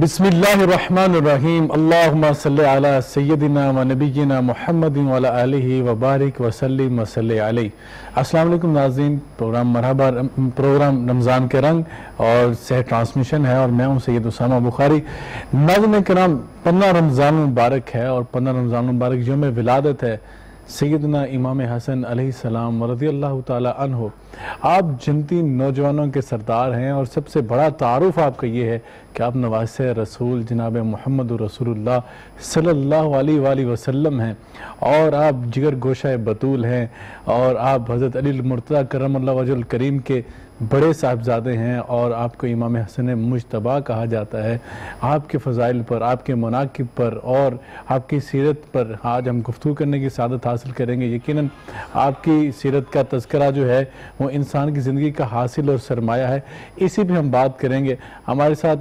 बिस्मिल्लाहिर्रहमानिर्रहीम अल्लाहुम्मा सल्लि अला सय्यदिना व नबिय्यिना मुहम्मदिन व अला आलिहि व बारिक व सल्लिम व सल्लि अलैहि। अस्सलाम वालेकुम नाज़रीन, प्रोग्राम मरहबा प्रोग्राम रमज़ान के रंग और सह ट्रांसमिशन है और मैं हूँ सैयद उसामा बुखारी। नाज़रीन किराम, 15 रमज़ान मुबारक है और 15 रमज़ान मुबारक यौम विलादत है सैयदना इमाम हसन अलैहिस्सलाम रज़ियल्लाहु ताला अन्हु। आप जन्नती नौजवानों के सरदार हैं और सबसे बड़ा तारुफ आपका ये है कि आप नवासे रसूल जनाब मोहम्मद रसूलुल्लाह सल्लल्लाहु अलैहि वसल्लम हैं और आप जिगर गोशा बतूल हैं और आप हज़रत अली मुर्तज़ा करमल्लाहु वजहुल करीम के बड़े साहबजादे हैं और आपको इमाम हसन मुज्तबा कहा जाता है। आपके फ़ज़ाइल पर, आपके मनाक़िब पर और आपकी सीरत पर आज हम गुफ्तगू करने की सादत हासिल करेंगे। यकीनन आपकी सीरत का तज़किरा जो है वो इंसान की ज़िंदगी का हासिल और सरमाया है, इसी पर हम बात करेंगे। हमारे साथ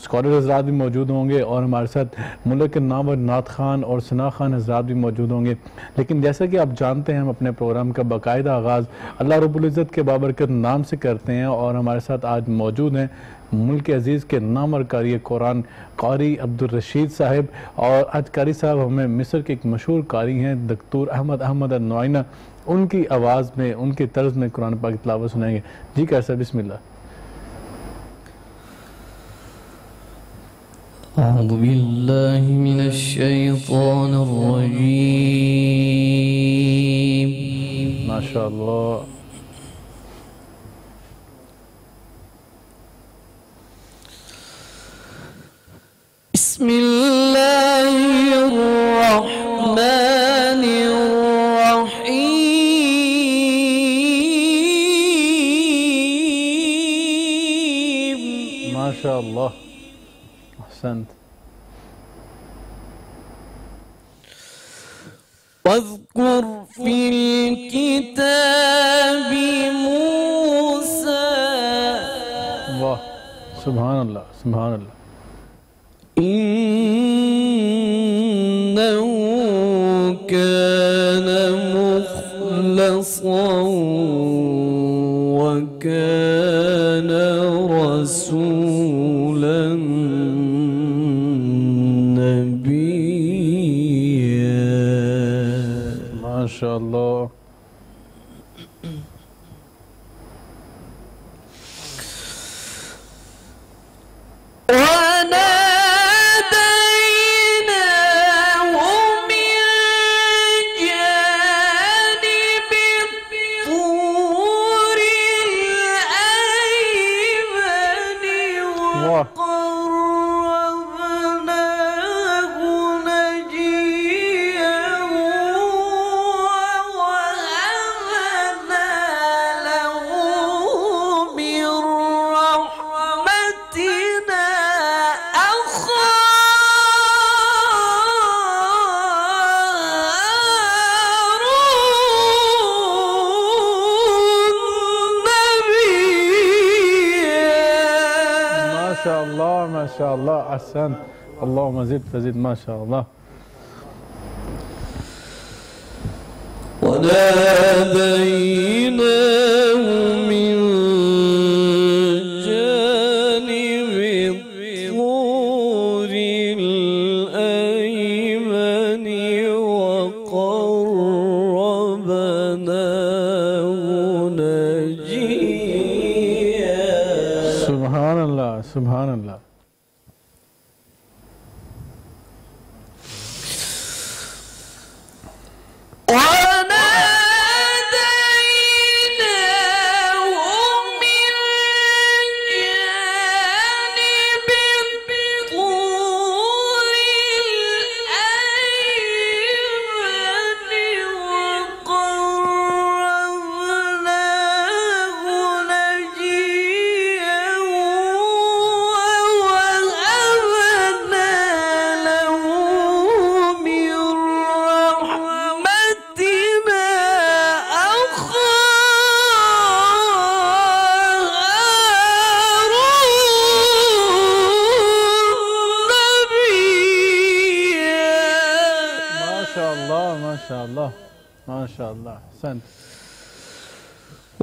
स्कॉलर हज़रात भी मौजूद होंगे और हमारे साथ मुल्क के नामवर नात खान और सना खान हज़रात भी मौजूद होंगे। लेकिन जैसा कि आप जानते हैं, हम अपने प्रोग्राम का बाकायदा आगाज़ अल्लाह रब्बुल इज़्ज़त के बाबरकत नाम से करते हैं और हमारे साथ आज मौजूद हैं मुल्क अज़ीज़ के नामवर कारी कुरान कारी अब्दुल रशीद साहब। और आज कारी साहब हमें मिस्र के एक मशहूर कारी हैं दक्तूर अहमद नुआइना, उनकी आवाज़ में, उनके तर्ज में कुरान पाक की तिलावत सुनाएंगे। जी कारी साहब, बिस्मिल्लाह। अऊज़ु बिल्लाहि मिनश शैतानिर रजीम। माशाअल्लाह। बिस्मिल्लाहिर्रहमानिर्रहीम। माशाअल्लाह, अहसंत। वज़्कुर फिल किताबि मूसा। वाह, सुभान अल्लाह, सुभान अल्लाह। इन्नहु कान मुख़लसन व कान रसूलन नबिय्या। माशाअल्लाह। माशाअल्लाह, माशाअल्लाह, अहसन। अल्लाहुम्मा ज़िद फ़ज़िद। माशाअल्लाह। वनादैनाहु मिन जानिबि तूरिल अयमनि वक़र्रबनाहु नजिय्या। सुभान अल्लाह, सुभान अल्लाह। माशाअल्लाह, माशाअल्लाह, हसन।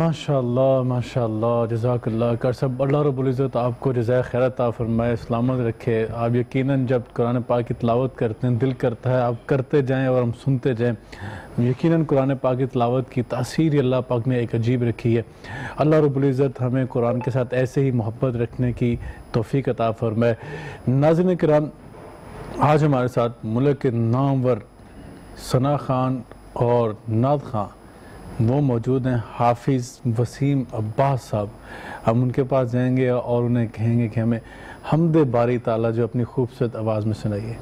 माशाअल्लाह माशाअल्लाह जज़ाकल्लाह कर सब। अल्लाह रब्बुल इज़्ज़त आपको जज़ाए खैर अता फरमाए, सलामत रखे। आप यकीनन जब कुरान पाक की तिलावत करते हैं दिल करता है आप करते जाएं और हम सुनते जाएं। यकीनन कुरान पाक की तिलावत की तासीर अल्लाह पाक ने एक अजीब रखी है। अल्लाह रब्बुल इज़्ज़त हमें कुरान के साथ ऐसे ही मोहब्बत रखने की तौफ़ीक अता फरमाए। नाज़रीन किराम, आज हमारे साथ मुल्क के नामवर सना खान और नाद खान वो मौजूद हैं, हाफिज़ वसीम अब्बास साहब। हम उनके पास जाएंगे और उन्हें कहेंगे कि हमें हमद बारी ताला जो अपनी खूबसूरत आवाज़ में सुनाइए।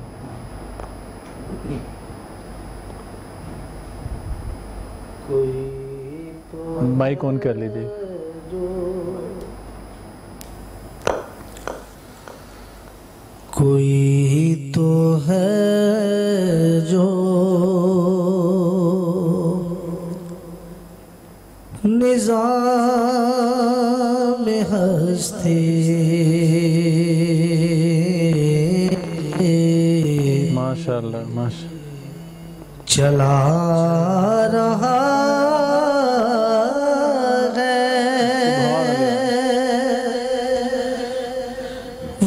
माइक ऑन कर लीजिए। कोई तो है जो निज़ाम हस्ती माशाअल्लाह माशा चला रहा है,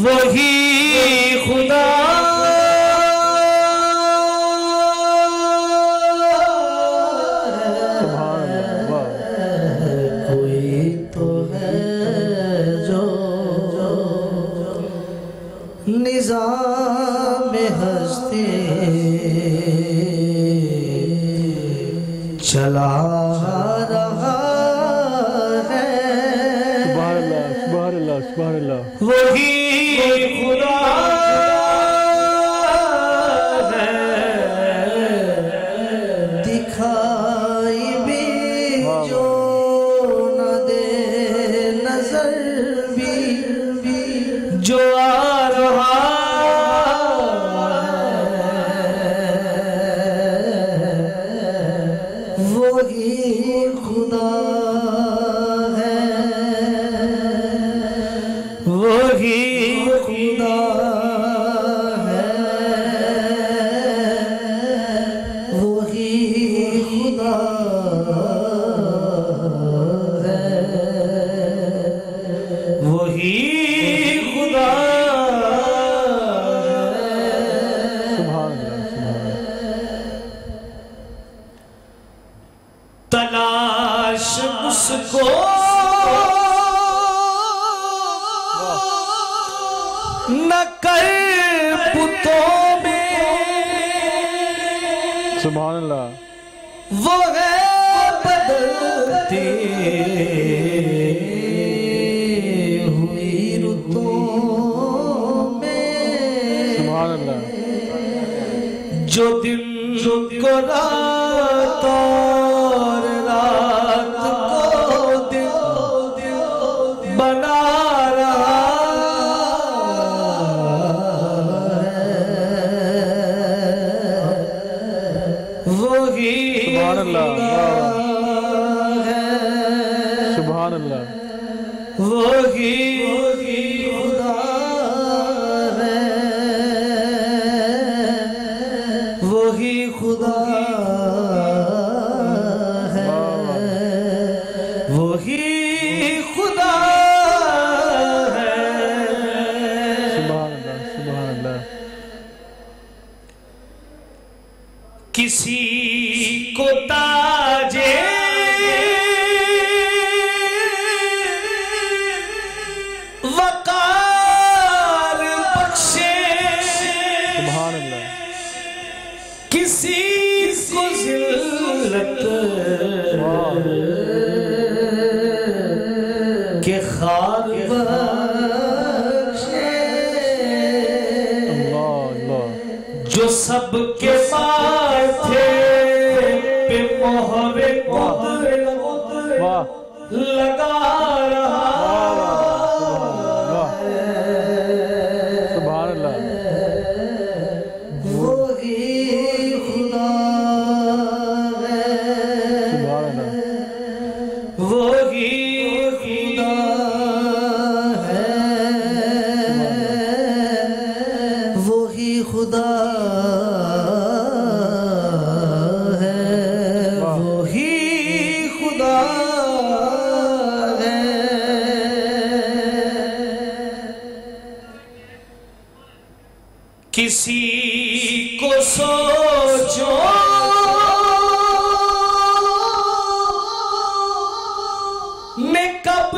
वही खुदा कोई तो है जो निज़ाम हस्ती चला रहा है, सुभान अल्लाह सुभान अल्लाह। वही खुदा है, दिखाई भी जो न दे नजर भी जो आ रहा वही खुदा है, वही खुदा है, वही खुदा है, वही खुदा सुभान अल्लाह सुभान अल्लाह। तलाश उसको न कर पुतों में, सुभान अल्लाह। वो है बदलती हुई रुतों में, सुभान अल्लाह। जो दिन को रात और रात को दिन बना रहा है, वही सुभान अल्लाह है, सुभान अल्लाह। वही खुदा है, वही खुदा है, वही खुदा है, किसी को ताजे वकार बख्शे, सुभान अल्लाह। किसी को जिल्लत के खार बख्शे, जो सबके माथे पे मोहरे लगा रहा सुभान अल्लाह। वही खुदा है, सुभान अल्लाह। वही खुदा है, वही खुदा है, वही खुदा है। किसी को सोचो मैं कब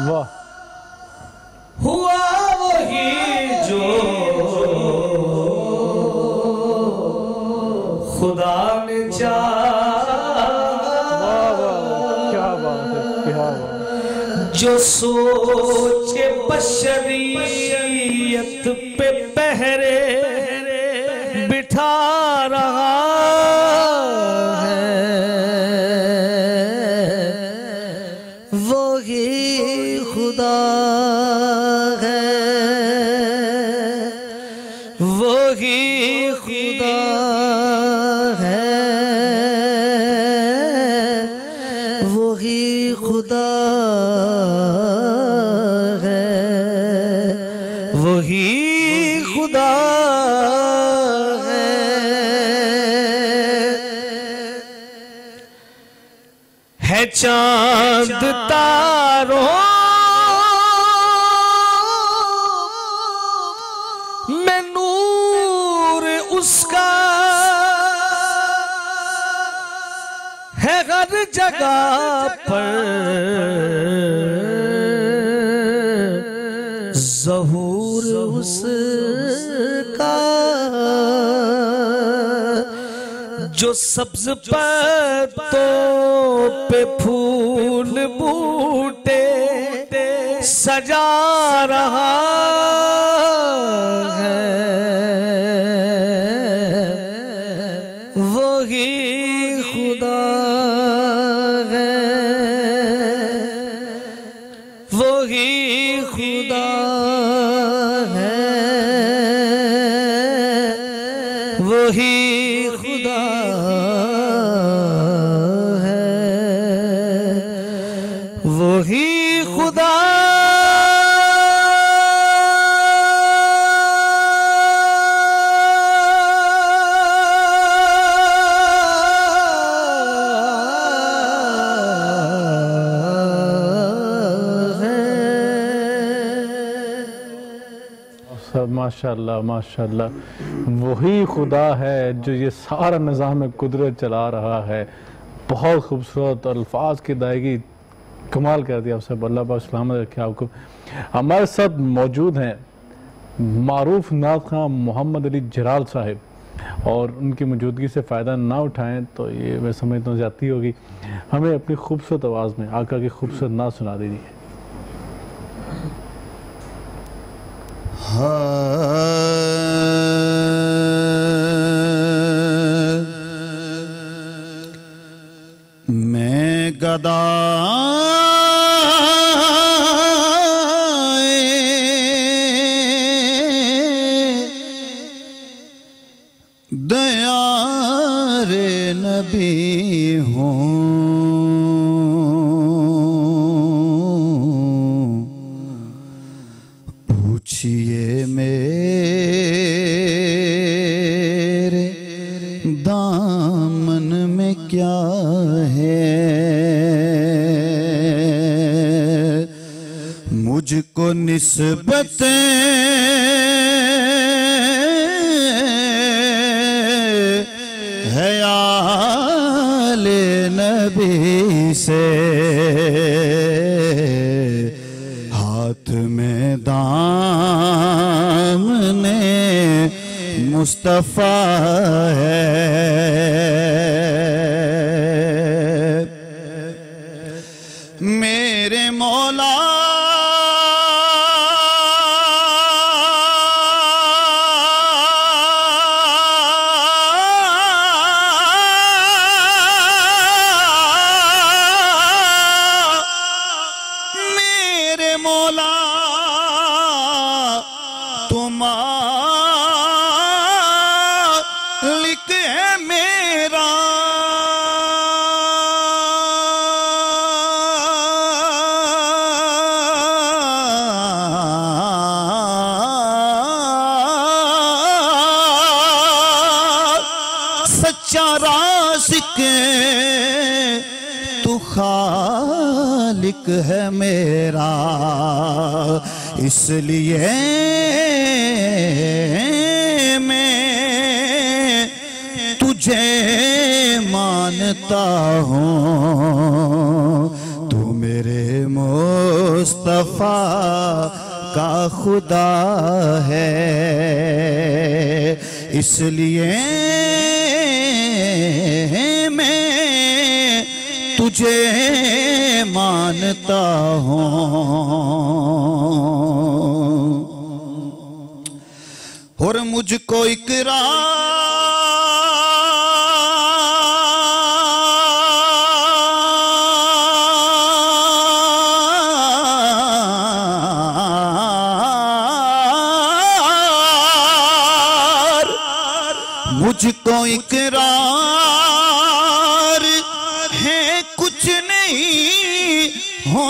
वाह, हुआ वही जो खुदा ने चाहा, क्या बात है, क्या बात। जो सोचे बशरियत पे पहरे बिठा रहा है, वही खुदा है, वही खुदा है, वही खुदा है, वही खुदा है चांद तारों में नूर उसका है हर जगह पर, ज़हूर उसका जो सब्ज पत्तों पे फूल बूटे सजा रहा है, वही खुदा है, वही खुदा है, वही खुदा है, वही खुदा माशाल्लाह माशाल्लाह। वही खुदा है जो ये सारा निज़ाम कुदरत चला रहा है। बहुत खूबसूरत अल्फाज की अदायगी कमाल कर दिया। आपसे अल्लाह पाक सलामत रखे आपको। हमारे साथ मौजूद हैं मारूफ नात खां मोहम्मद अली जराल साहिब, और उनकी मौजूदगी से फ़ायदा ना उठाएं तो ये मैं समझता हूँ ज़्यादती होगी। हमें अपनी खूबसूरत आवाज़ में आका की खूबसूरत नात सुना दीजिए। मैं गदा दयारे नबी हूँ, पूछिए मेरे दामन में क्या है, मुझको निस्बतें नबी से हाथ में दामने मुस्तफ़ा है। मेरे मौला तू खालिक है मेरा, इसलिए मैं तुझे मानता हूँ। तू मेरे मुस्तफ़ा का खुदा है, इसलिए तुझे मानता हूँ। और मुझको इकरार है कुछ नहीं हो,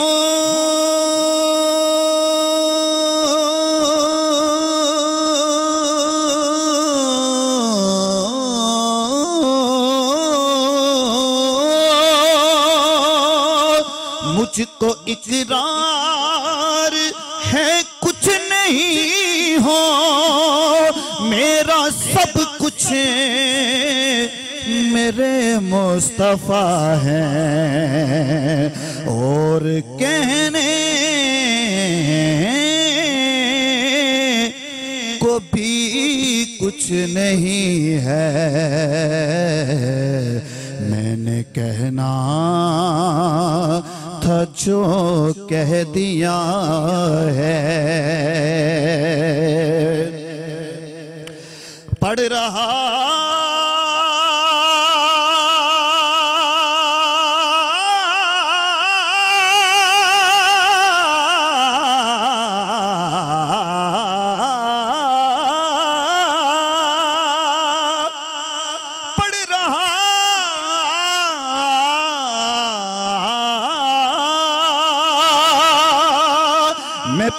मुझको इकरार है कुछ नहीं हो, मेरा सब कुछ मेरे मुस्तफ़ा है। और कहने को भी कुछ नहीं है, मैंने कहना था जो कह दिया है। पढ़ रहा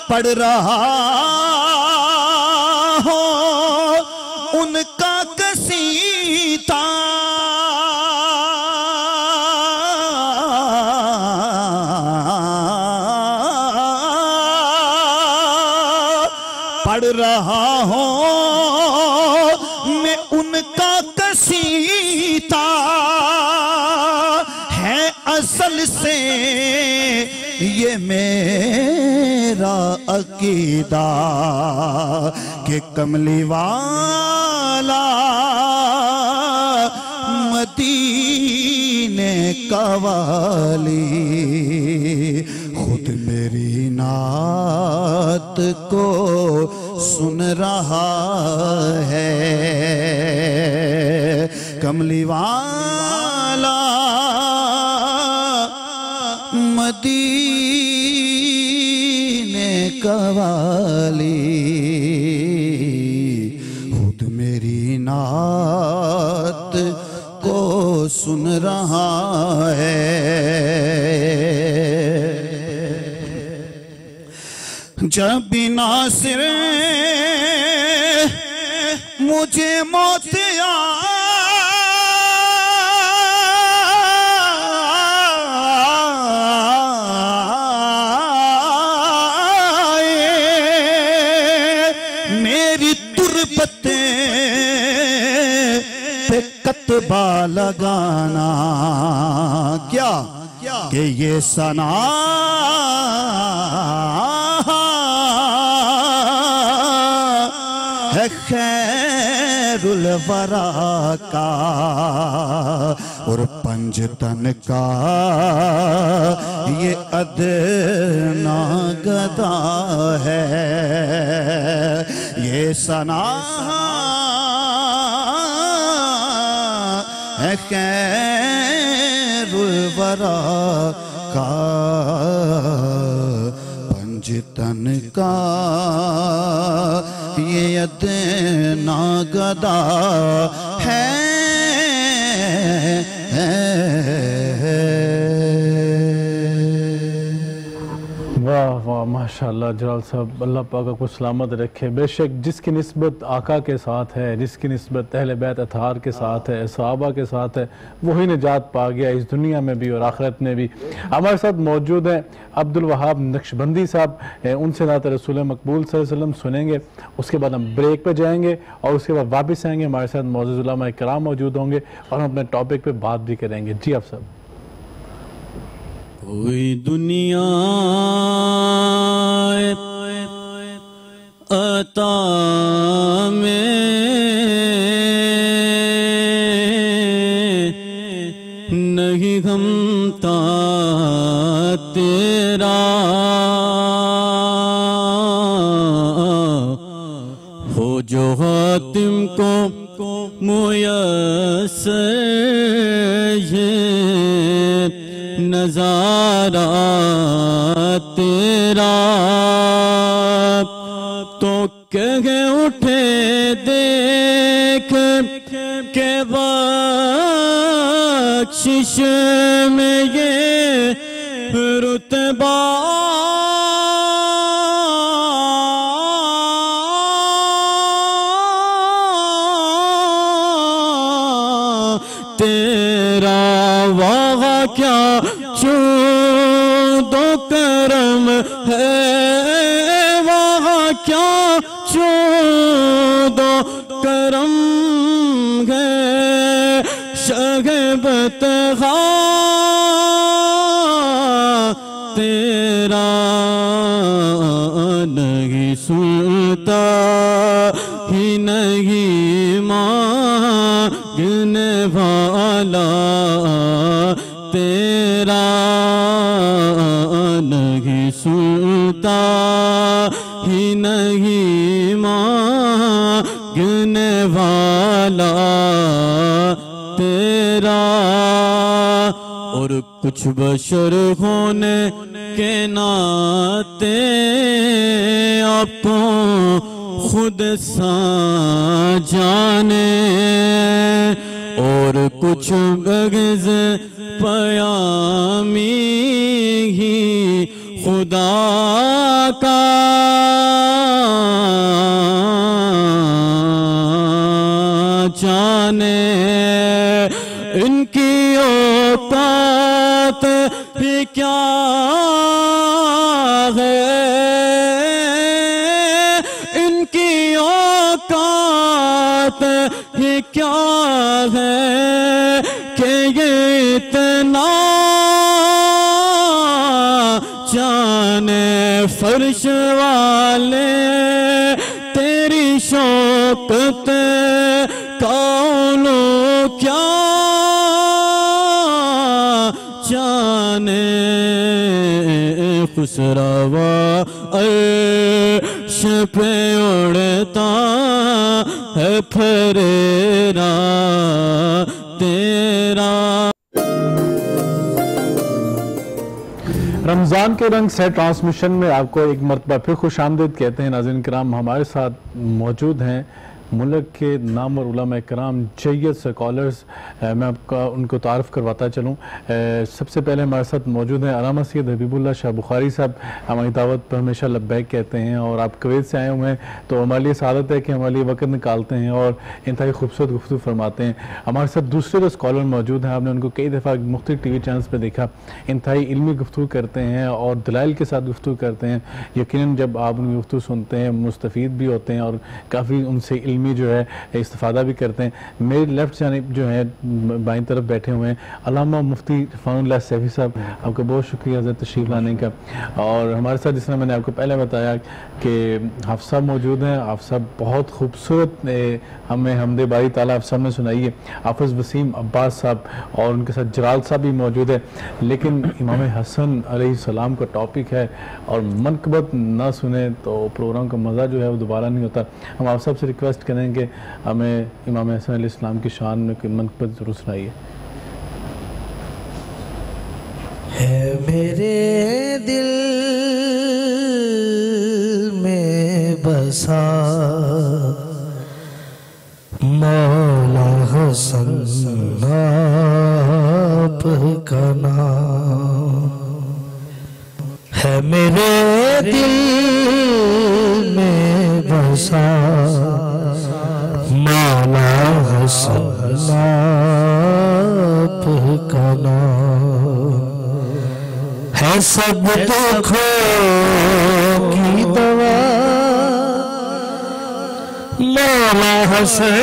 पढ़ रहा हूँ उनका कसीदा, पढ़ रहा हूँ मैं उनका कसीदा, है असल से ये मेरा अकीदा कि कमली वाला मदीने का वाली खुद मेरी नात को सुन रहा है। कमली वाला मदीने का वाली खुद मेरी नात को सुन रहा है। जब बिना सिर मुझे मौत कतबा लगाना क्या कि ये सना है खैरुल वरा का और पंजतन का ये अदना गदा है। ये सना है खैरुल वरा का पंजतन का ये अदना गदा है। वाह वाह माशाअल्लाह जलाल साहब, अल्लाह पाक आपको सलामत रखे। बेशक जिसकी निस्बत आका के साथ है, जिसकी निस्बत अहले बैत अतहार के साथ है, सहाबा के साथ है, वही निजात पा गया इस दुनिया में भी और आखिरत में भी। हमारे साथ मौजूद हैं अब्दुल वहाब नक्शबंदी साहब, उनसे नात रसूल मकबूल सल्लल्लाहु अलैहि वसल्लम सुनेंगे। उसके बाद हम ब्रेक पे जाएंगे और उसके बाद वापस आएंगे। हमारे साथ मौजूद उलमा इकराम मौजूद होंगे और हम अपने टॉपिक पे बात भी करेंगे। जी आप सब। कोई दुनिया अता में नहीं गमता तेरा, हो जो हातिम को मुयस्सर नजारा तेरा, तो कह उठे देख के बख्शिश में ये रुतबा तेरा। वाह क्या दो करम है, वहाँ क्या दो करम है। शगबत तेरा नहीं सुनता ही नहीं मांगने वाला तेरा, नहीं सुनता ही नहीं मांगने वाला तेरा। और कुछ बशर होने के नाते आपको खुद सा जाने, और कुछ बग़ज़ पयामी ही खुदा का जाने। इनकी औकात भी क्या है, इनकी औकात ही क्या है कि ये इतना जाने। फर्श वाले तेरी शौकत कौनो क्या जाने। खुसरवा अर्श पे उड़ता है फरेरा तेरा। रमज़ान के रंग से ट्रांसमिशन में आपको एक मरतबा फिर खुश आमदीद कहते हैं। नाज़रीन किराम, हमारे साथ मौजूद हैं मुल्क के नामवर उलमा कराम, जय्यद स्कॉलर्स। मैं आपका उनको तारफ़ करवाता चलूँ। सबसे पहले हमारे साथ मौजूद हैं अल्लामा सैयद हबीबुल्लाह शाह बुखारी साहब। हमारी दावत पर हमेशा लब्बैक कहते हैं और आप कुवैत से आए हुए हैं तो हमारे लिए सादत है कि हमारे लिए वक्त निकालते हैं और इंतहाई खूबसूरत गुफ्तगू फरमाते हैं। हमारे साथ दूसरे जो स्कॉलर मौजूद हैं, आपने उनको कई दफ़ा मुख्तलिफ TV चैनल्स पर देखा, इंतहाई इल्मी गुफ्तगू करते हैं और दलाइल के साथ गुफ्तगू करते हैं। यकीनन जब आप उनकी गुफ्तगू सुनते हैं मुस्तफ़ीद भी होते हैं और काफ़ी उनसे इल्मी जो है इस्तिफादा भी करते हैं। मेरी लेफ्ट जानिब जो है बाईं तरफ बैठे हुए हैं अल्लामा मुफ्ती फ़ानुल्लाह सैफी साहब, आपका बहुत शुक्रिया हज़रत तशरीफ़ लाने का। और हमारे साथ जिस तरह मैंने आपको पहले बताया कि हाफ़िज़ साहब मौजूद हैं। हाफ़िज़ साहब बहुत खूबसूरत हमें हमदे बारी ताला हाफ़िज़ साहब ने सुनाई है। हाफ़िज़ वसीम अब्बास साहब और उनके साथ जलाल साहब भी मौजूद है। लेकिन इमाम हसन अलैहिस्सलाम का टॉपिक है और मनक़बत ना सुने तो प्रोग्राम का मज़ा जो है वो दोबारा नहीं होता। हम आप सबसे रिक्वेस्ट करेंगे हमें इमाम हसन अलैहिस्सलाम की शान में कोई मनक़बत ज़रूर सुनाइए। है मेरे दिल में बसा मौला हसन आपका नाम, है मेरे दिल में बसा मौला हसन आपका नाम, है सब दुखों की दवा मौला हसन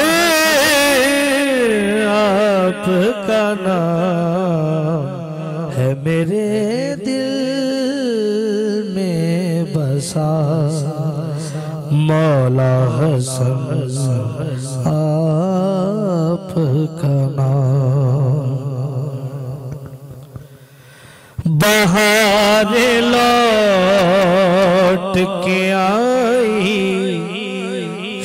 आपका नाम, है मेरे दिल में बसा मौला हसन आपका नाम। बहार लौट के आई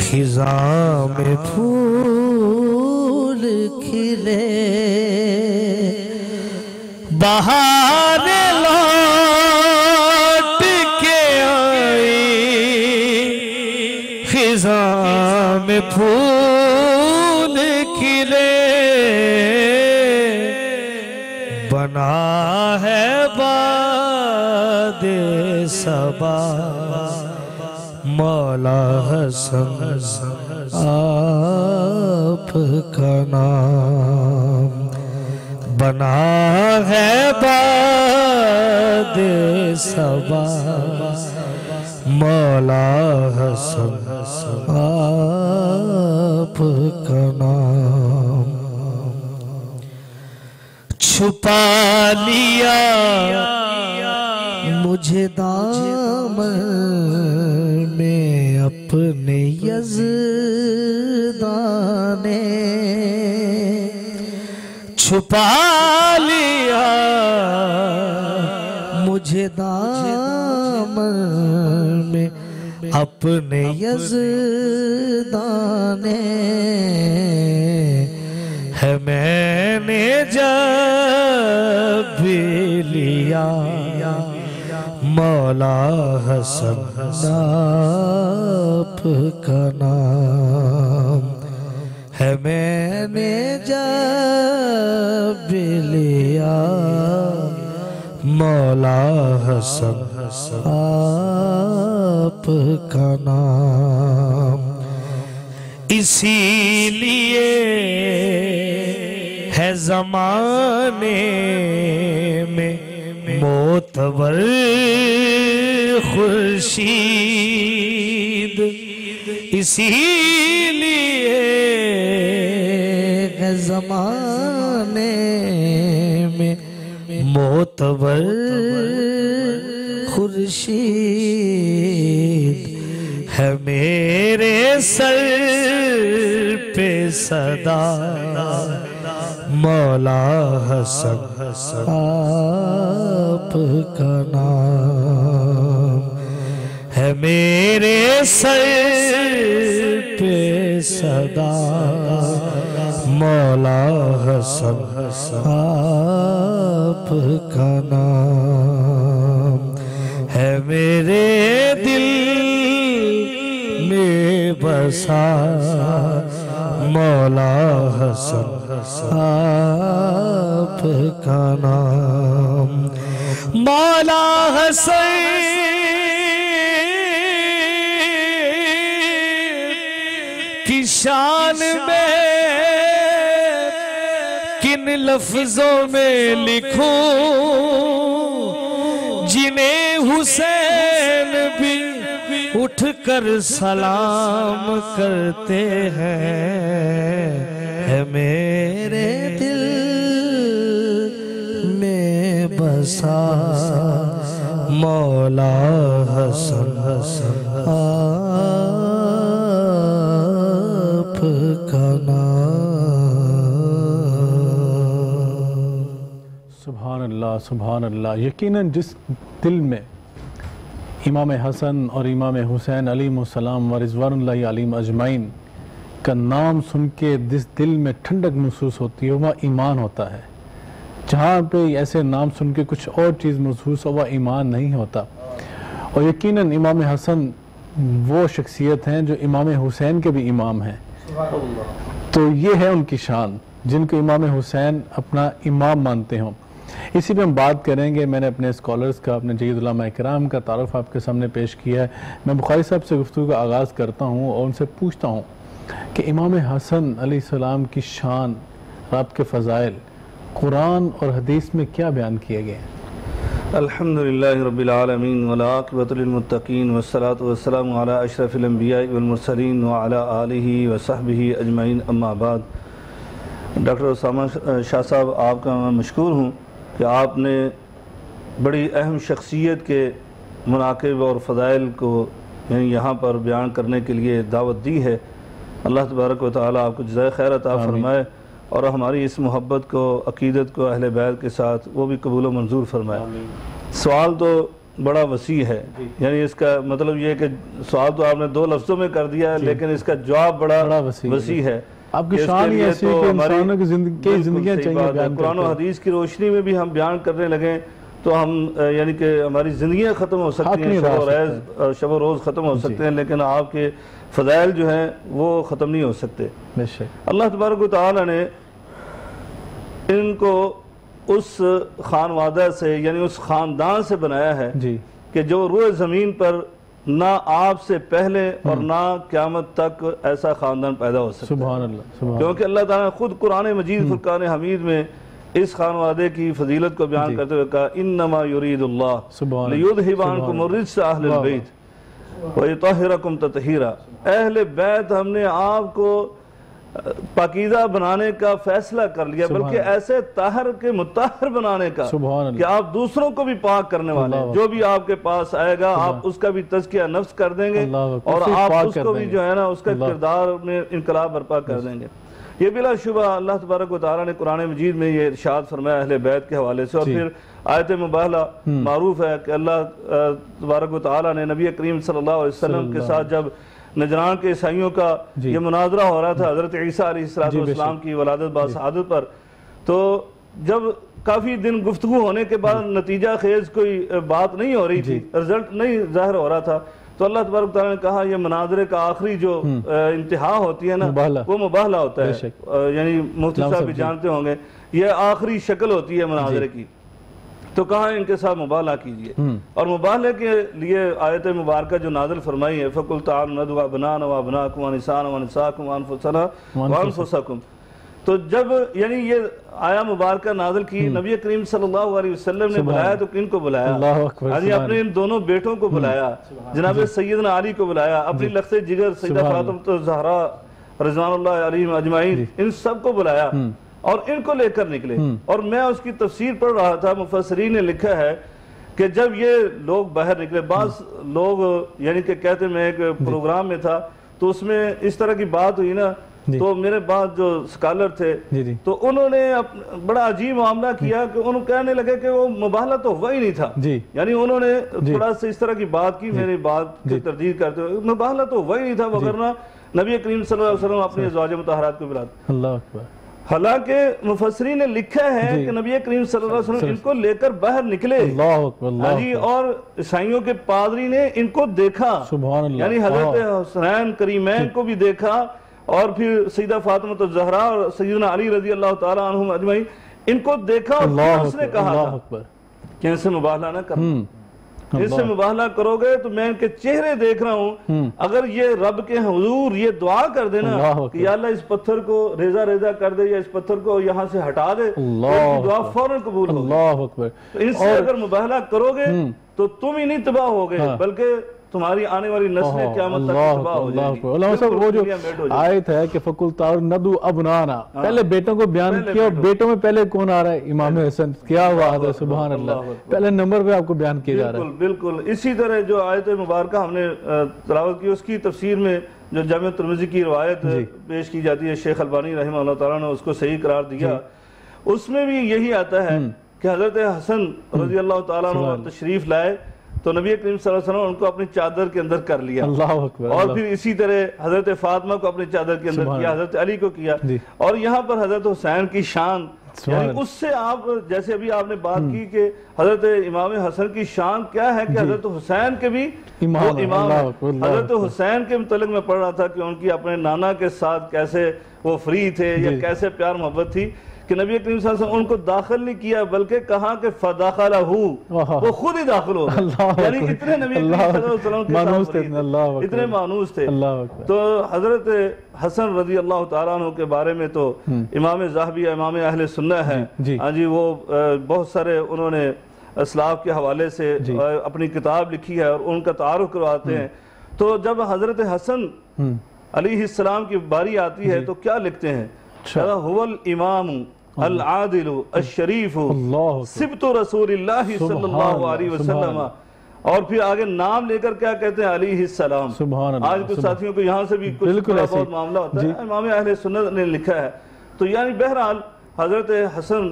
खिज़ां में फूल खिले, बहार लौट के आई खिज़ां में फूल खिले, बना है बादे सबा मौला हसन आपका नाम, बना है बादे सबा मौला हसन आपका नाम। छुपा लिया मुझे दामन में अपने यज़दान ने, छुपा लिया मुझे दामन में अपने यज़दान ने, है मैंने जब भी लिया मौला हसन आपका नाम, है मैंने जब भी लिया मौला हसन आपका नाम। इसीलिए है ज़माने में मोतबर खुर्शीद, इसीलिए है ज़माने में मोतबर खुर्शीद, है मेरे सर पे सदा मौला हसन आपका नाम, है मेरे सर पे सदा मौला हसन आपका नाम, है मेरे दिल में बसा मौला हसन आपका नाम। मौला हसन की शान में किन लफ्जों में लिखूं, जिन्हें हुसैन भी उठ कर सलाम करते हैं, है मेरे दिल में बसा मौला हसन आपका नाम। सुभान अल्लाह, सुभान अल्लाह। यकीनन जिस दिल में इमाम हसन और इमाम हुसैन अलैहिस्सलाम व रिज़वानुल्लाहि अलैहिम अजमाइन का नाम सुन के जिस दिल में ठंडक महसूस होती है वह ईमान होता है। जहाँ पे ऐसे नाम सुन के कुछ और चीज़ महसूस हो वह ईमान नहीं होता। और यकीनन इमाम हसन वो शख्सियत हैं जो इमाम हुसैन के भी इमाम हैं। तो ये है उनकी शान जिनको इमाम हुसैन अपना इमाम मानते हों। इसी पे हम बात करेंगे। मैंने अपने स्कॉलर्स का, अपने जय्यद उलमा इकराम का तारुफ आपके सामने पेश किया है। मैं बुखारी साहब से गुफ्तगू का आगाज़ करता हूँ और उनसे पूछता हूँ कि इमाम हसन अलैहिस्सलाम की शान और आपके फ़ज़ाइल कुरान और हदीस में क्या बयान किए गए हैं? अल्हम्दुलिल्लाहि रब्बिल आलमीन वल आक़िबतु लिल मुत्तक़ीन वस्सलातु वस्सलामु अला अशरफिल अंबिया'i वल मुरसलीन व अला आलिहि व सहबिहि अजमईन अम्मा बाद। डॉक्टर उसामा शाह साहब, आपका मैं मशकूर हूँ कि आपने बड़ी अहम शख्सियत के मनाक़िब और फ़ज़ाइल को यानी यहाँ पर बयान करने के लिए दावत दी है। अल्लाह तबारक व तआला आपको जज़ाए खैर अता फ़रमाए और हमारी इस मोहब्बत को, अक़ीदत को अहले बैत के साथ वो भी कबूल व मंजूर फरमाए। सवाल तो बड़ा वसी है, यानी इसका मतलब ये है कि सवाल तो आपने दो लफ्ज़ों में कर दिया है, लेकिन इसका जवाब बड़ा वसी है। आपकी शान ही ऐसी है कि इंसानों की ज़िंदगियाँ चाहिए। कुरान और हदीस की रोशनी में भी हम बयान करने लगे तो हम यानी कि हमारी ज़िंदगियाँ ख़त्म हो सकती हैं, शब व रोज़ ख़त्म हो सकते हैं, लेकिन आपके फ़ज़ाइल जो हैं वो ख़त्म नहीं हो सकते। अल्लाह तबारक व तआला ने इनको उस खानवादा से यानी उस ख़ानदान से बनाया है कि जो रूए ज़मीन पर ना आपसे पहले और ना क़यामत तक ऐसा ख़ानदान पैदा हो सकता है। सुभान अल्लाह। क्योंकि अल्लाह ताला ने खुद कुरान मजीद फुरकान हमीद में इस खानवादे की फजीलत को बयान करते हुए कहा, इन्नमा युरीदुल्लाह लियुज़हिबा अन्कुम अर्रिज्स अहलल बैत व युतहिरकुम तत्हीरा। अहले बैत हमने आपको पाकीज़ा बनाने का फैसला कर लिया, बल्कि ऐसे ताहर के मुताहर बनाने का कि आप दूसरों को भी पाक करने वाले हैं। जो भी आपके पास आएगा आप उसका भी तज़किया नफ्स कर देंगे और आप उसको भी जो है ना उसका किरदार में इनकलाब बर्पा कर देंगे। ये बिला शुबा अल्लाह तबारक व तआला ने कुरान मजीद में ये इरशाद फरमाया अहले बैत के हवाले से। और फिर आयत मुबाहला मारूफ है कि अल्लाह तबारक व तआला ने नबी करीम सल्लल्लाहु अलैहि वसल्लम के साथ जब नजरान के ईसाइयों का ये मुनाजरा हो रहा था हज़रत ईसा अलैहिस्सलाम की वलादत बा शहादत पर, तो जब काफ़ी दिन गुफ्तगू होने के बाद नतीजा खेज कोई बात नहीं हो रही थी, रिजल्ट नहीं जाहिर हो रहा था, तो अल्लाह तबारक तआला ने कहा ये मुनाजरे का आखिरी जो इंतहा होती है ना वो मुबाहला होता है। यानी मुफ्ती साहब भी जानते होंगे ये आखिरी शक्ल होती है मुनाजरे की। तो कहा इनके साथ मुबाहला कीजिए और मुबाहले के लिए आयत मुबारक जो नाज़िल फरमाई है, फ़कुल ताअलू नदउ अबनाना व अबनाकुम व निसाअना व निसाअकुम व अनफुसना व अनफुसकुम। तो जब यानी ये आया मुबारक नाज़िल की, नबी करीम सल्लल्लाहु अलैहि वसल्लम ने बुलाया तो किन को बुलाया? हाजी अपने इन दोनों बेटों को बुलाया, जनाब सैयदना अली को बुलाया, अपनी लख्ते जिगर सैयदा फातिमा ज़हरा रिज़वानुल्लाहि अलैहिम अजमाइन इन सब को बुलाया और इनको लेकर निकले। और मैं उसकी तफसीर पढ़ रहा था, मुफस्सिरीन ने लिखा है कि जब ये लोग बाहर निकले, बाज़ लोग यानी कि कहते मैं एक प्रोग्राम में था तो उसमें इस तरह की बात हुई ना, तो मेरे बाद जो स्कॉलर थे तो उन्होंने बड़ा अजीब मामला किया कि उन्होंने कहने लगे कि वो मुबाहला तो हुआ ही नहीं था। यानी उन्होंने थोड़ा सा इस तरह की बात की, मेरी बात की तरदीद करते हुए, मुबाहला तो हुआ ही नहीं था, वगरना नबी करीम सल्लल्लाहु अलैहि वसल्लम अपनी अज़वाज मुतहहरात को बुलाते। अल्लाह अकबर। हालांकि मुफस्सिरीन ने लिखा है कि नबी करीम सल्लल्लाहु अलैहि वसल्लम इनको लेकर बाहर निकले जी, और ईसाइयों के पादरी ने इनको देखा, यानी हजरत हुसैन करीमैन को भी देखा और फिर सैयदा फातिमा तो ज़हरा और सैयदना अली रज़ी अल्लाह तआला अन्हुम अजमईन इनको देखा और उसने कहा था कि इनसे मुबाहला ना करना, इससे मुबाहला करोगे तो मैं इनके चेहरे देख रहा हूँ, अगर ये रब के हुजूर ये दुआ कर देना कि या अल्लाह इस पत्थर को रेजा रेजा कर दे या इस पत्थर को यहाँ से हटा दे, तो दुआ फौरन कबूल होगी। तो इनसे अगर मुबाहला करोगे तो तुम ही नहीं तबाह हो गए बल्कि तुम्हारी आने वाली नस्लें क़यामत तक तबाह हो जाएंगी। अल्लाह साहब वो जो आयत है कि फकुल तार नदू अबनाना, पहले बेटों को बयान किया और बेटों में पहले कौन आ रहा है? इमाम हसन। क्या बात है, सुभान अल्लाह, पहले नंबर पे आपको बयान किया जा रहा है। बिल्कुल इसी तरह जो आयत मुबारक हमने तिलावत की उसकी तफसीर में जो जामिया तिर्मिज़ी की रवायत पेश की जाती है, शेख अलबानी रहमतुल्लाह तआला ने उसको सही करार दिया, उसमें भी यही आता है कि हजरत हसन रज़ी अल्लाह तआला अन्हु तशरीफ लाए तो नबी करीम सल्लल्लाहु अलैहि वसल्लम उनको अपनी चादर के अंदर कर लिया, अल्लाह अकबर, और फिर इसी तरह हजरत फातिमा को अपनी चादर के अंदर किया, हजरत अली को किया, और यहाँ पर हजरत हुसैन की शान, यानी उससे आप जैसे अभी आपने बात की कि हजरत इमाम हसन की शान क्या है कि हजरत हुसैन के भी इमाम है। हजरत हुसैन के मुतल्लिक मैं पढ़ रहा था कि उनकी अपने नाना के साथ कैसे वो फ्री थे या कैसे प्यार मोहब्बत थी कि नबी करीम सल्लल्लाहु अलैहि वसल्लम उनको दाखिल नहीं किया बल्कि कहा कि फदाखलहू, वो खुद ही दाखिल हो गए, यानी इतने नबी करीम सल्लल्लाहु अलैहि वसल्लम के साथ इतने मानूस थे। तो हजरत हसन रजी अल्लाह तआला अन्हु के बारे में तो इमाम ज़ाहबी इमाम अहले सुन्नह है, हाँ जी, वो बहुत सारे उन्होंने असलाफ के हवाले से अपनी किताब लिखी है और उनका तारुफ करवाते हैं। तो जब हजरत हसन अलैहिस्सलाम की बारी आती है तो क्या लिखते हैं? हुवल इमाम अल आदिल अशरीफ सिब्तु रसूलिल्लाह सल्लल्लाहु अलैहि वसल्लम, और फिर आगे नाम लेकर क्या कहते हैं? अलैहिस्सलाम। आज कुछ साथियों को यहाँ से भी कुछ बहुत मामला होता है, इमाम अहले सुन्नत ने लिखा है। तो यानी बहरहाल हजरत हसन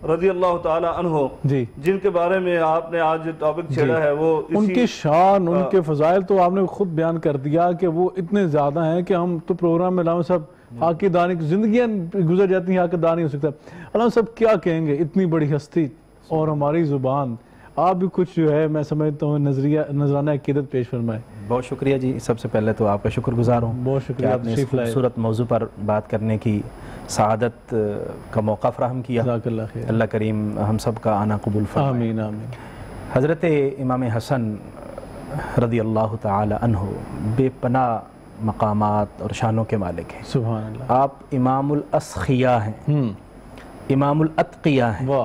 रजी अल्लाह तआला अन्हु जिनके बारे में आपने आज टॉपिक छेड़ा है, वो उनकी शान, उनके फजाइल तो आपने खुद बयान कर दिया कि वो इतने ज्यादा हैं कि हम तो प्रोग्राम में लाऊं सब आके दानी जिंदगियां गुजर जाती हैं, आके दानी हो सकता है। अल्लाह सब क्या कहेंगे, इतनी बड़ी हस्ती और हमारी जुबान। आप भी कुछ जो है मैं समझता हूँ नजराना अकीदत पेश फरमाए। बहुत शुक्रिया जी, सबसे पहले तो आपका शुक्रगुजार हूँ, बहुत शुक्रिया आपने इस खूबसूरत मौजू पर बात करने की सआदत का मौका फराहम किया। अल्लाह करीम हम सब का आना कबूल फरमाए, आमीन आमीन। हज़रत इमाम हसन रज़ी अल्लाह तआला अन्हु बेपनाह मकामात और शानों के मालिक हैं। सुभान अल्लाह। आप इमामुल अस्खिया हैं, इमामुल अत्किया हैं,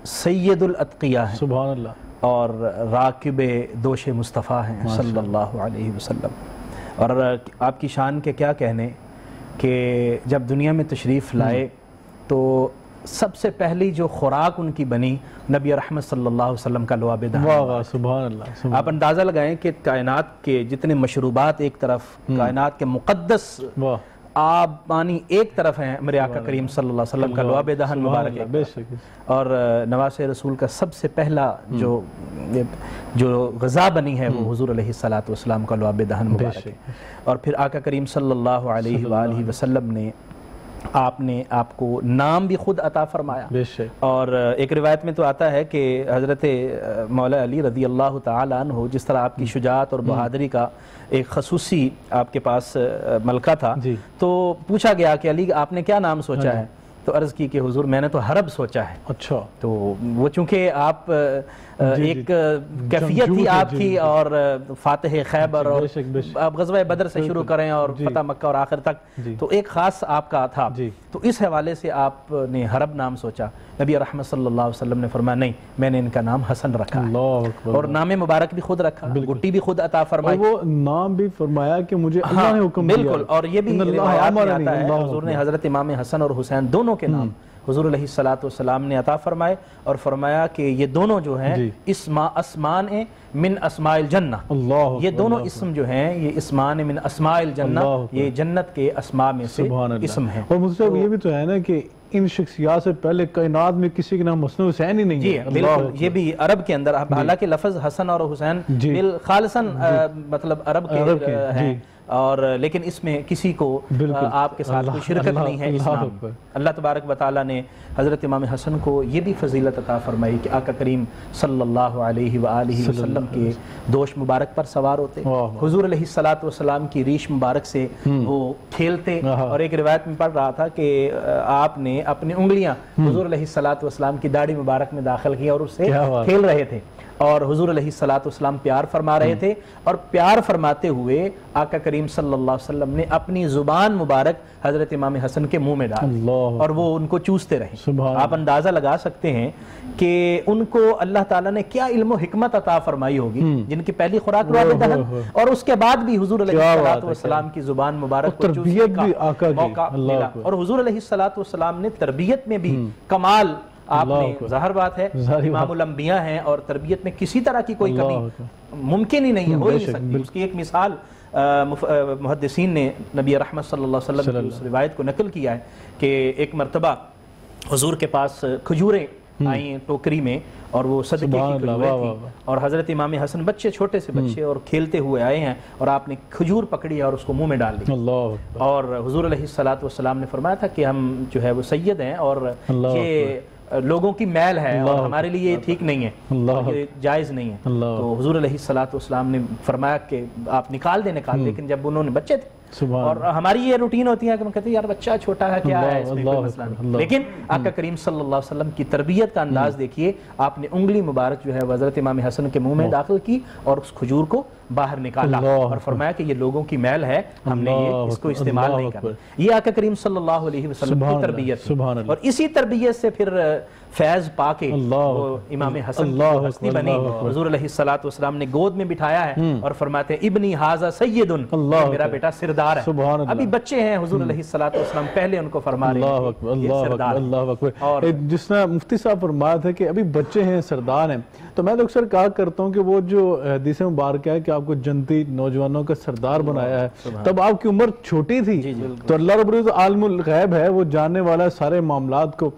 सैयदुल अत्किया हैं, सुभान अल्लाह, और राकिब दोश मुस्तफ़ा हैं सल्लल्लाहु अलैहि वसल्लम। और आपकी शान के क्या कहने कि जब दुनिया में तशरीफ़ लाए तो सबसे पहली जो खुराक उनकी बनी नबी रहमत सल्लल्लाहु अलैहि वसल्लम का लुआब दहन। सुभान अल्लाह। आप अंदाज़ा लगाएं कि कायनात के जितने मशरूबात एक तरफ, कायनात के मुक़द्दस आब पानी एक तरफ हैं, मेरे आका करीम सल्लल्लाहु अलैहि वसल्लम का लुआब दहन मुबारक है, और नवासे रसूल का सबसे पहला जो गज़ा बनी है वो हुज़ूर अलैहिस्सलातु वस्सलाम का लुआब दहन मुबारक है। और फिर आका करीम सल्लल्लाहु अलैहि वसल्लम ने आपने आपको नाम भी खुद अता फरमाया। और एक रिवायत में तो आता है कि हज़रत मौला अली रज़ी अल्लाह तआला अन्हु, जिस तरह आपकी शुजाअत और बहादुरी का एक खसूसी आपके पास मलका था, तो पूछा गया कि अली आपने क्या नाम सोचा है? तो अर्ज़ की कि हुजूर मैंने तो हरब सोचा है। अच्छा। तो वो चूँकि आप एक कैफियत थी आपकी, और फातिह खैबर और आप ग़ज़वा बदर से शुरू करें और फतह मक्का और आखिर तक, तो एक ख़ास आपका था। तो इस हवाले से आपने हरब नाम सोचा। नबी रहमत सल्लल्लाहु अलैहि वसल्लम ने फरमाया नहीं, मैंने इनका नाम हसन रखा है, और नाम मुबारक भी खुद रखा, गुट्टी भी खुद अता फरमाई, वो नाम भी फरमाया कि मुझे अल्लाह ने हुक्म दिया। बिल्कुल। और ये भी रिवायात में आता है हुजूर ने हज़रत इमाम हसन और हुसैन दोनों के नाम हुजूर अलैहिस्सलातु वस्सलाम ने अता फरमाए, और फरमाया कि ये दोनों जो हैं अस्मान मिन अस्माइल जन्ना, ये दोनों इस्म जो हैं ये इस्मान मिन अस्माइल जन्ना, ये जन्नत के अस्मा में से इस्म हैं। और मुझसे ये भी तो है ना कि इन शख्सियात से पहले कायनात में किसी के नाम हसन हुसैन ही नहीं है। बिल्कुल, ये भी अरब के अंदर, हालांकि लफ्ज़ हसन और हुसैन बिल खालिसन मतलब अरब के हैं, और लेकिन इसमें किसी को आपके साथ कोई शिरकत नहीं है। इस्लाम अल्लाह तबारक व तआला ने हज़रत इमाम हसन को ये भी फजीलत अता फरमाई कि आका करीम सल्लल्लाहु अलैहि वसल्लम के दोष मुबारक पर सवार होते, हुजूर अलैहिस्सलातु वस्सलाम की रीश मुबारक से वो खेलते। और एक रिवायत में पढ़ रहा था कि आपने अपनी उंगलियां हुजूर अलैहिस्सलातु वस्सलाम की दाढ़ी मुबारक में दाखिल की और उससे खेल रहे थे। और हुजूर अलैहिस्सलाम प्यार फरमा रहे थे, और प्यार फरमाते हुए आका करीम सल्लल्लाहु अलैहि वसल्लम ने अपनी जुबान मुबारक हजरत इमाम हसन के मुंह में डाल दी और वो उनको चूसते रहे। आप अंदाजा लगा सकते हैं कि उनको अल्लाह ताला ने क्या इल्म और हिकमत अता फरमाई होगी, जिनकी पहली खुराक दहन, और उसके बाद भी हुजूर अलैहिस्सलाम की जुबान मुबारक को चूसने का मौका मिला। और हुजूर अलैहिस्सलाम ने तरबियत में भी कमाल, आपने जाहिर बात है इमामुल अंबिया हैं और तरबियत में किसी तरह की कोई कमी मुमकिन ही नहीं है, हो ही नहीं सकती। उसकी एक मिसाल मुहद्दिसीन ने नबी रहमत सल्लल्लाहु अलैहि वसल्लम की उस रिवायत को नकल किया है कि एक मरतबा हुजूर के पास खजूरें आई टोकरी में, और वो सदके की खजूरें थी, और हजरत इमाम हसन बच्चे, छोटे से बच्चे, और खेलते हुए आए हैं, और आपने खजूर पकड़ी और उसको मुंह में डाल दी। और हुजूर अलैहिस्सलाम ने फरमाया था कि हम जो है वो सैयद हैं और ये लोगों की मैल है और हमारे लिए ये ठीक नहीं है, ये जायज़ नहीं है। तो हुजूर अलैहिस्सलाम ने फरमाया कि आप निकाल दें, लेकिन जब उन्होंने बच्चे थे, और हमारी ये रूटीन होती है कि हम कहते हैं यार बच्चा छोटा है, क्या है इसमें कोई मसला नहीं, लेकिन आका करीम सल्लल्लाहु अलैहि वसल्लम की तरबियत का अंदाज देखिए। आपने उंगली मुबारक जो है हज़रत इमाम हसन के मुंह में दाखिल की और उस खजूर को बाहर निकाला और फरमाया कि ये लोगों की मैल है, हमने ये इसको इस्तेमाल नहीं करना। ये आका करीम सल्लल्लाहु अलैहि वसल्लम की तरबियत, और इसी तरबियत से फिर फैज पाके इमाम हसन की हस्ती बनी। हुजूर अलैहिस्सलाम ने गोद में बिठाया है और फरमाते हैं इब्नी हाज़ा सय्यदुन, मेरा बेटा सिरदार है। अभी बच्चे हैं, हुजूर अलैहिस्सलाम पहले उनको फरमा रहे हैं। और जिसने मुफ्ती साहब फरमाया था कि अभी बच्चे हैं, सरदार हैं, तो मैं तो अक्सर कहा करता हूँ कि वो जो हदीस मुबारक है कि आपको जन्नती नौजवानों का सरदार बनाया है, तब आपकी उम्र छोटी थी, तो अल्लाह रब्बुल इज़्ज़त आलिमुल गैब है, वो जानने वाला है सारे मामलात को।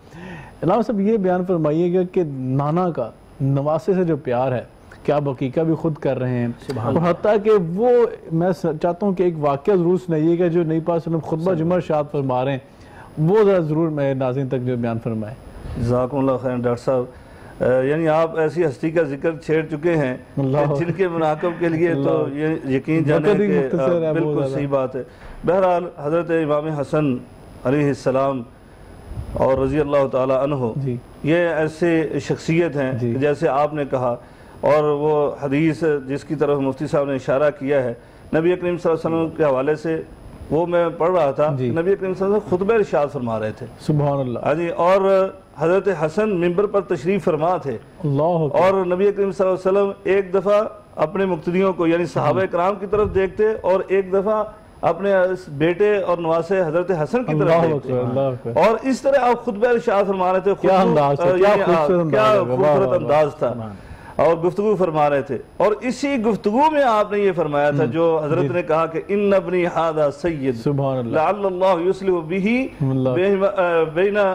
इलामा साहब ये बयान फरमाइएगा कि नाना का नवासे से जो प्यार है, क्या आप हकीका भी खुद कर रहे हैं, और हत्ता कि वो मैं चाहता हूँ कि एक वाक़या ज़रूर सुनाइएगा जो नबी पाक सल्लल्लाहु अलैहि वसल्लम खुतबा जुमा इरशाद फरमा रहे हैं, वो ज़रूर मैं नाज़रीन तक जो बयान फरमाएं। जज़ाकुमुल्लाह खैर डॉक्टर साहब, यानी आप ऐसी हस्ती का जिक्र छेड़ चुके हैं जिनके मुनाकब के लिए तो ये यकीन जाने कि बिल्कुल सही बात है। बहरहाल हज़रत इमाम हसन अलैहिस्सलाम और रज़ी अल्लाह ताला अन्हु ये ऐसे शख्सियत हैं जैसे आपने कहा, और वो हदीस जिसकी तरफ मुफ्ती साहब ने इशारा किया है नबी करीम सल्लल्लाहु अलैहि वसल्लम के हवाले से, वो मैं पढ़ रहा था, नबी करीम सल्लल्लाहु अलैहि वसल्लम खुतबा इरशाद फरमा रहे थे, सुभान अल्लाह। हाँ जी, और हज़रत हसन मिंबर पर तशरीफ़ फरमा थे, और नबी करीम सल्लल्लाहु अलैहि वसल्लम एक दफ़ा अपने मुक्तदियों को यानी सहाबा किराम की तरफ देखते और एक दफ़ा अपने बेटे और नवासे हजरत हसन की तरफ देखते, और इस तरह आप खुतबा इरशाद फरमा रहे थे। क्या खूबसूरत अंदाज था, और गुफ्तगू फरमा रहे थे, और इसी गुफ्तगू में आपने ये फरमाया था जो हजरत ने कहा कि इन्न इब्नी हादा सय्यद लअल्लाहु युस्लिहु बिही बैना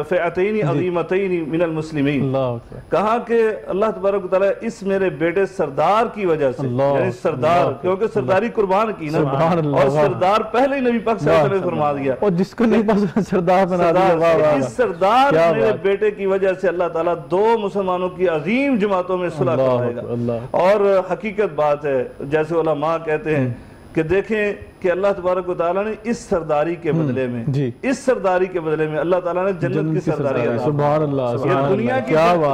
फ़िअतैनि अज़ीमतैनि मिनल मुस्लिमीन। कहा कि अल्लाह तबारक व तआला इस मेरे बेटे सरदार की वजह से, यानी सरदार क्योंकि सरदारी कुर्बान की ना, और सरदार पहले ही नबी पाक सल्लल्लाहु अलैहि वसल्लम ने फरमा दिया, और जिसको नहीं पता सरदार बना दिया। इस सरदार मेरे बेटे की वजह से अल्लाह ताला दो मुसलमानों की अजीम जमातों में सुलह करवाएगा। और हकीकत बात है, जैसे उलमा कहते हैं कि देखें कि अल्लाह तबारक व तआला ने इस सरदारी के बदले में, इस सरदारी के बदले में अल्लाह ताला ने जन्नत की सरदारी, सुभान अल्लाह, ये दुनिया की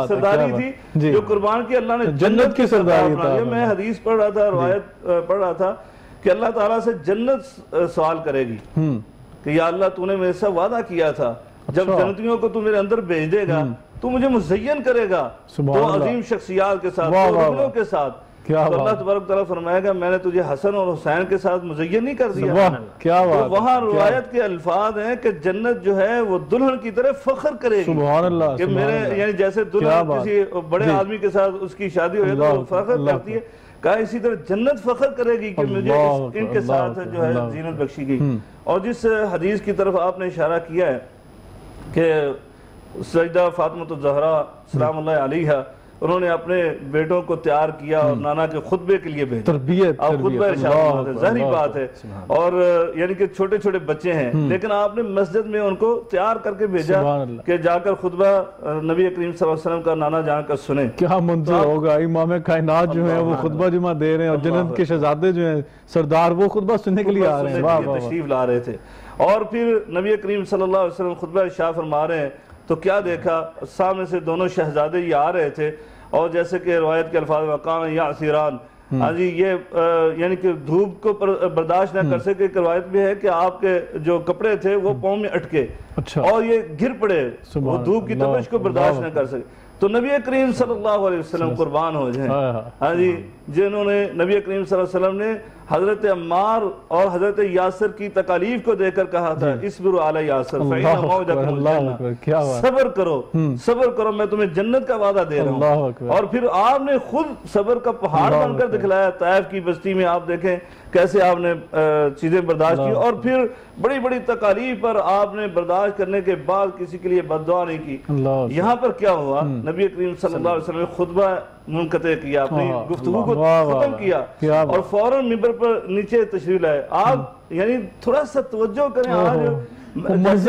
सरदारी थी जो कुर्बान की, अल्लाह ने जन्नत की सरदारी बनाई। मैं हदीस पढ़ रहा था, रवायत पढ़ रहा था कि अल्लाह ताला से जन्नत सवाल करेगी कि या अल्लाह तूने मेरे से वादा किया था जब जन्नतियों को तू मेरे अंदर भेज देगा तू मुझे मुज़य्यन करेगा दो अजीम शख्सियात के साथ, दो रुकनों के साथ। तो अल्लाह तबारक तआला फरमाएगा मैंने तुझे हसन और हुसैन के साथ मुज़य्यन नहीं कर दिया। क्या तो वहाँ रिवायत के अल्फाज हैं कि जन्नत जो है वो दुल्हन की तरह फख्र करेगी, सुभान अल्लाह, कि मेरे यानी जैसे दुल्हन किसी बड़े आदमी के साथ उसकी शादी हो तो फख्र करती है, कहा इसी तरह जन्नत फख्र करेगी कि मुझे इनके साथ जो है जीनत बख्शी गई। और जिस हदीस की तरफ आपने इशारा किया है कि सैयदा फातिमा ज़हरा सलामुल्लाह अलैहा उन्होंने अपने बेटों को तैयार किया और नाना के खुतबे के लिए भेजा, आप खुतबा इरशाद, ज़ाहिर बात है, और यानी कि छोटे छोटे बच्चे हैं, लेकिन आपने मस्जिद में उनको तैयार करके भेजा कि जाकर खुतबा नबी करीम सल्लल्लाहु अलैहि वसल्लम का नाना जाकर सुने। क्या मंजर होगा, इमाम कायनात जो है वो खुतबा जुमा दे रहे हैं और जन्नत के शहजादे जो हैं सरदार वो खुतबा सुनने के लिए आ रहे हैं, तशरीफ ला रहे थे। और फिर नबी करीम सल्लल्लाहु अलैहि वसल्लम खुतबा इरशाद फरमा रहे हैं तो क्या देखा, सामने से दोनों शहजादे ही आ रहे थे और जैसे कि रवायत के अल्फाज वकान या सिरान, हाँ जी, ये यानी कि धूप को बर्दाश्त ना कर सके। रवायत भी है कि आपके जो कपड़े थे वो पाँव में अटके, अच्छा, और ये गिर पड़े, वो धूप की तपिश को बर्दाश्त ना कर सके। तो नबी करीम सल्लल्लाहु अलैहि वसल्लम कुर्बान हो जाए, हाँ जी, जिन्होंने नबी करीम सल्लल्लाहु अलैहि वसल्लम ने हजरत अम्मार और हजरत यासर की तकालीफ को देखकर कहा था, इस्बिरु अला यासर क्या सब्र करो, सब्र करो, मैं तुम्हें जन्नत का वादा दे रहा हूँ। और फिर आपने खुद सब्र का पहाड़ बनकर दिखलाया। ताइफ की बस्ती में आप देखें कैसे आपने चीजें बर्दाश्त की, और फिर बड़ी बड़ी तकालीफ पर आपने बर्दाश्त करने के बाद किसी के लिए बद्दुआ नहीं की। यहाँ पर क्या हुआ, नबी करीम सल्लल्लाहु अलैहि वसल्लम ने खुतबा मुनक़ते किया, अपनी गुफ्तगू को खत्म किया और फौरन मिंबर पर नीचे तशरीफ लाए। आप यानी थोड़ा सा तवज्जो करें, आज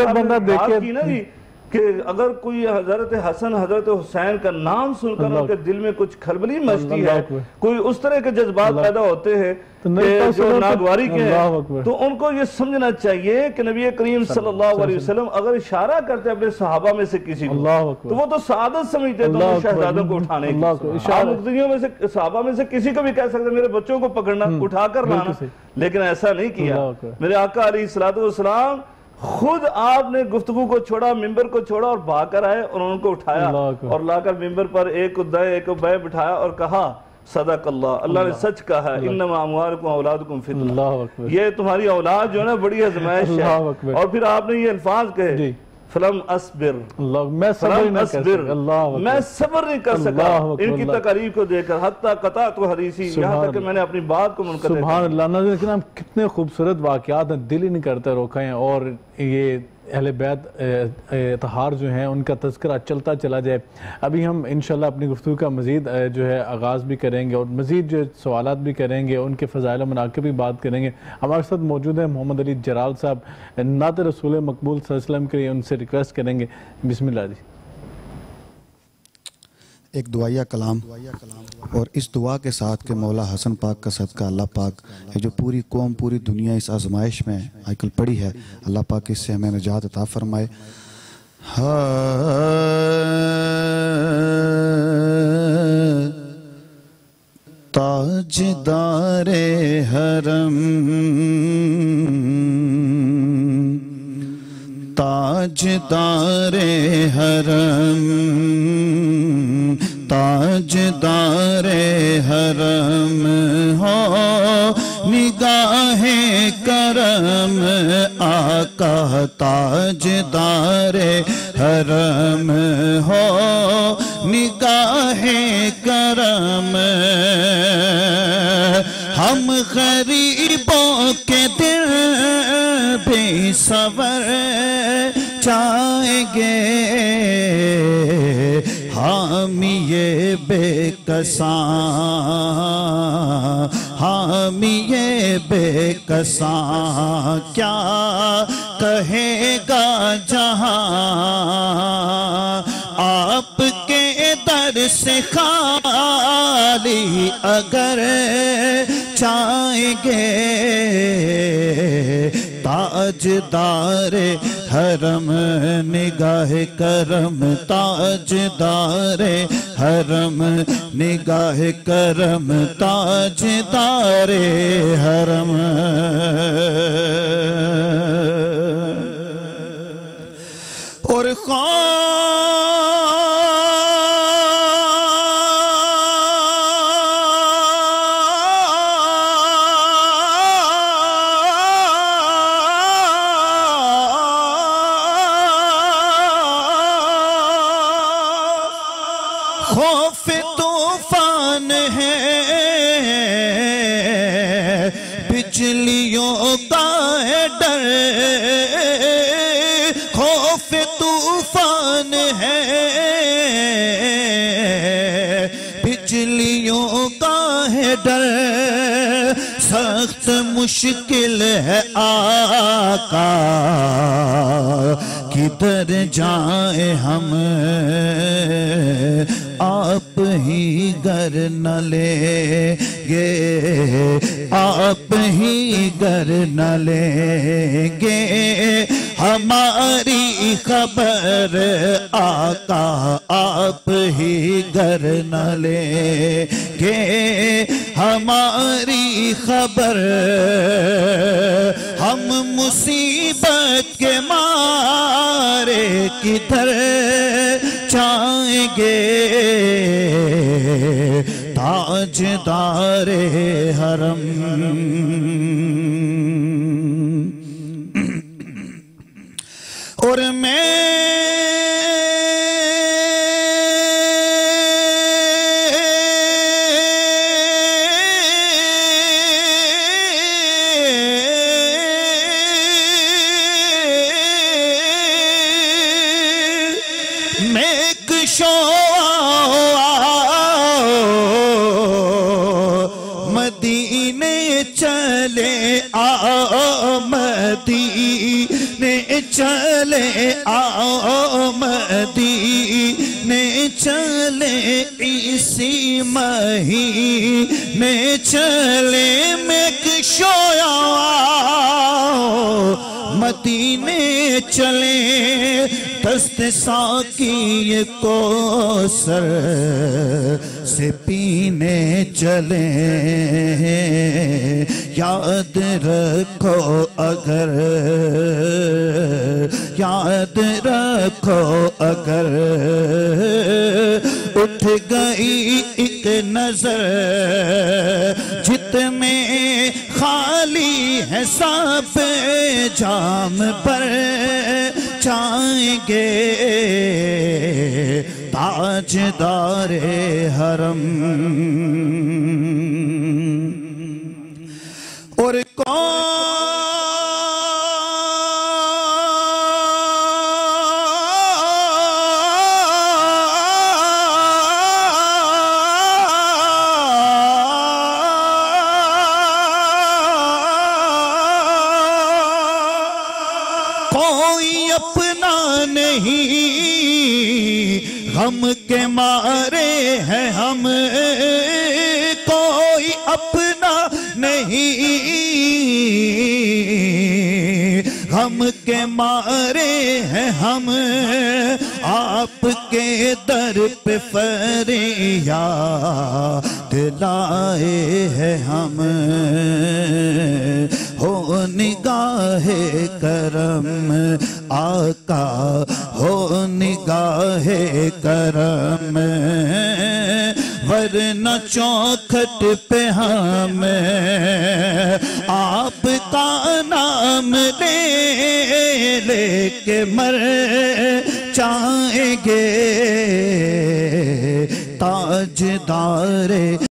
बंदा देखे ना जी कि अगर कोई हजरत हसन हजरत हुसैन का नाम सुनकर उनके दिल में कुछ खलबली मचती है, कोई उस तरह के जज्बात पैदा होते हैं जो नागवारी के हैं, तो उनको ये समझना चाहिए कि नबी करीम सल्लल्लाहु अलैहि वसल्लम अगर इशारा करते अपने सहाबा में से किसी को, तो वो तो सादत समझते दोनों शहजादों को उठाने की। आप मुक्तदियों में से सहाबा में से किसी को भी कह सकते मेरे बच्चों को पकड़ना, उठाकर लाना, लेकिन ऐसा नहीं किया। मेरे आका अलैहिस्सलातु वस्सलाम खुद आपने गुफ्तगू को छोड़ा, मिंबर को छोड़ा और भागकर आए और उनको उठाया और लाकर मिंबर पर एक उद्दय एक बै बिठाया और कहा, सदक अल्लाह, अल्लाह ने सच कहा है, इन्नमा अमवालुकुम औलादुकुम फितना, ये तुम्हारी औलाद जो है ना बड़ी आजमाइश है। और फिर आपने ये अल्फाज कहे, फलम अस्बिर, मैं सब्र नहीं कर सका इनकी तकरीब को देखकर, हत्ता कता तो हदीसी, यहाँ तक कि मैंने अपनी बात को मुनक़ते। सुभान अल्लाह, नाज़रीन कितने खूबसूरत वाक़यात हैं, दिल ही नहीं करता रोका है। और ये अहले बैत तहार जो हैं उनका तज़किरा चलता चला जाए। अभी हम इंशाल्लाह अपनी गुफ्तगू का मज़ीद जो है आगाज़ भी करेंगे और मज़ीद जो सवालात भी करेंगे, उनके फ़ज़ाइल मनाक़िब भी बात करेंगे। हमारे साथ मौजूद हैं मोहम्मद अली जलाल साहब, नात रसूल मकबूल सल्लल्लाहु अलैहि वसल्लम के लिए उनसे रिक्वेस्ट करेंगे। बिस्मिल्लाह जी। एक दुआया कलाम और इस दुआ के साथ के मौला हसन पाक का सदका अल्लाह पाक ये जो पूरी कौम पूरी दुनिया इस आजमाइश में आजकल पड़ी है, अल्लाह पाक इससे हमें निजात अता फरमाए। ताजदारे हरम, ताजदारे हरम, ताजदारे हरम हो निगाहे करम, आका ताजदारे हरम हो निगाहे करम, हम गरीबों के दिल भी सवर जाएंगे, हामी ये बेकसा, हामी ये बेकसा, क्या कहेगा जहां आपके दर से खाली अगर जाएंगे, ताजदारे हरम निगाह करम, ताजदारे हरम निगाह करम, ताजदारे हरम। और खौफ तूफान है, बिजलियों का है डर, खौफ तूफान है, बिजलियों का है डर, सख्त मुश्किल है आका किधर जाए हम, आप ही घर न लेंगे, आप ही घर न लेंगे, हमारी खबर आका आप ही घर न लेंगे, हमारी खबर हम मुसीबत के मारे किधर जाएंगे। ताजदारे हरम और मदीने चले आओ, मदीने चले आओ, मदीने चले इसी महीने चले मैं किशोया मदीने चले दस्त साकी को सर से पीने चले। याद रखो अगर, याद रखो अगर उठ गई एक नजर जित में खाली है सब जाम पर जाएंगे। ताजदारे हरम और कोई अपना नहीं गम के मारे हैं हम, कोई अपना नहीं गम के मारे हैं हम। आपके दर पे फरियाद लाए हैं हम। हो निगाहे करम आका, हो निगाहे करम, वरना चौखट पे हम आपका नाम ले लेके मर जाएंगे। ताजदारे